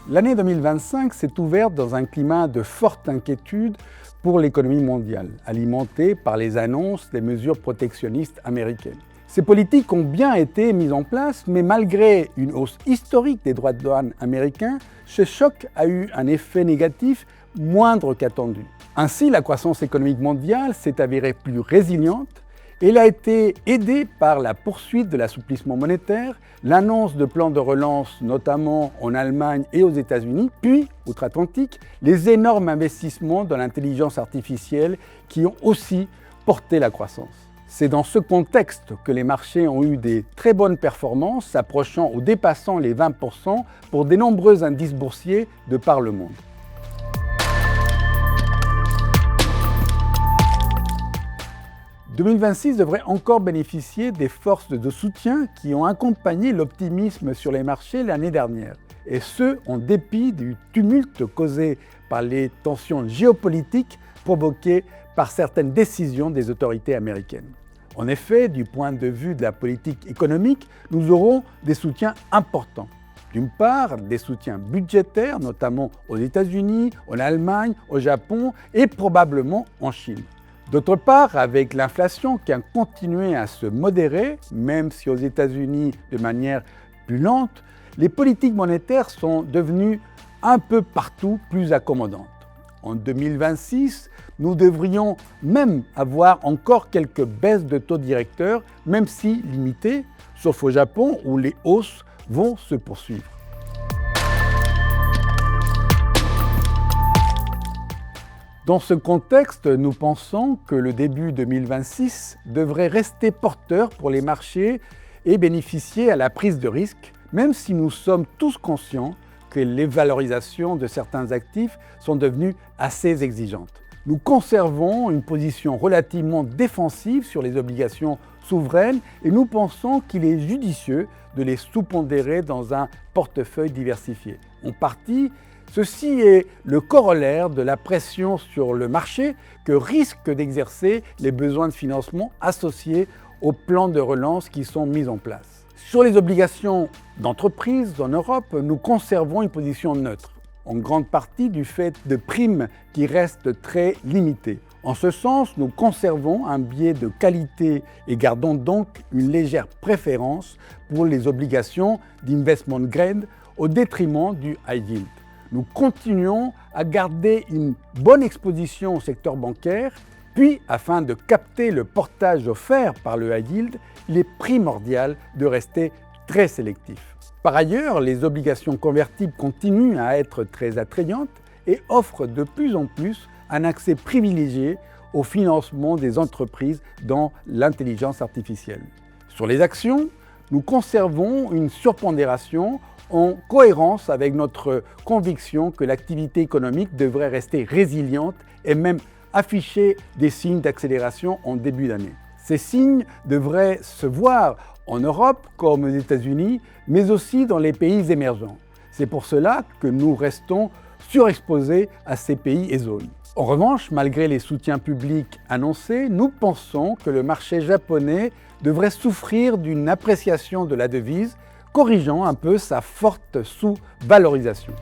L'année 2025 s'est ouverte dans un climat de forte inquiétude pour l'économie mondiale, alimentée par les annonces des mesures protectionnistes américaines. Ces politiques ont bien été mises en place, mais malgré une hausse historique des droits de douane américains, ce choc a eu un effet négatif moindre qu'attendu. Ainsi, la croissance économique mondiale s'est avérée plus résiliente. Elle a été aidée par la poursuite de l'assouplissement monétaire, l'annonce de plans de relance notamment en Allemagne et aux États-Unis, puis, outre-Atlantique, les énormes investissements dans l'intelligence artificielle qui ont aussi porté la croissance. C'est dans ce contexte que les marchés ont eu des très bonnes performances, s'approchant ou dépassant les 20% pour de nombreux indices boursiers de par le monde. « 2026 devrait encore bénéficier des forces de soutien qui ont accompagné l'optimisme sur les marchés l'année dernière, et ce, en dépit du tumulte causé par les tensions géopolitiques provoquées par certaines décisions des autorités américaines. En effet, du point de vue de la politique économique, nous aurons des soutiens importants. D'une part, des soutiens budgétaires, notamment aux États-Unis, en Allemagne, au Japon et probablement en Chine. D'autre part, avec l'inflation qui a continué à se modérer, même si aux États-Unis de manière plus lente, les politiques monétaires sont devenues un peu partout plus accommodantes. En 2026, nous devrions même avoir encore quelques baisses de taux directeurs, même si limitées, sauf au Japon où les hausses vont se poursuivre. Dans ce contexte, nous pensons que le début 2026 devrait rester porteur pour les marchés et bénéficier à la prise de risque, même si nous sommes tous conscients que les valorisations de certains actifs sont devenues assez exigeantes. Nous conservons une position relativement défensive sur les obligations souveraines et nous pensons qu'il est judicieux de les sous-pondérer dans un portefeuille diversifié. En partie, ceci est le corollaire de la pression sur le marché que risquent d'exercer les besoins de financement associés aux plans de relance qui sont mis en place. Sur les obligations d'entreprise en Europe, nous conservons une position neutre, en grande partie du fait de primes qui restent très limitées. En ce sens, nous conservons un biais de qualité et gardons donc une légère préférence pour les obligations d'investment grade au détriment du high yield. Nous continuons à garder une bonne exposition au secteur bancaire, puis afin de capter le portage offert par le high yield, il est primordial de rester très sélectif. Par ailleurs, les obligations convertibles continuent à être très attrayantes et offrent de plus en plus un accès privilégié au financement des entreprises dans l'intelligence artificielle. Sur les actions, nous conservons une surpondération en cohérence avec notre conviction que l'activité économique devrait rester résiliente et même afficher des signes d'accélération en début d'année. Ces signes devraient se voir en Europe comme aux États-Unis, mais aussi dans les pays émergents. C'est pour cela que nous restons surexposés à ces pays et zones. En revanche, malgré les soutiens publics annoncés, nous pensons que le marché japonais devrait souffrir d'une appréciation de la devise, corrigeant un peu sa forte sous-valorisation.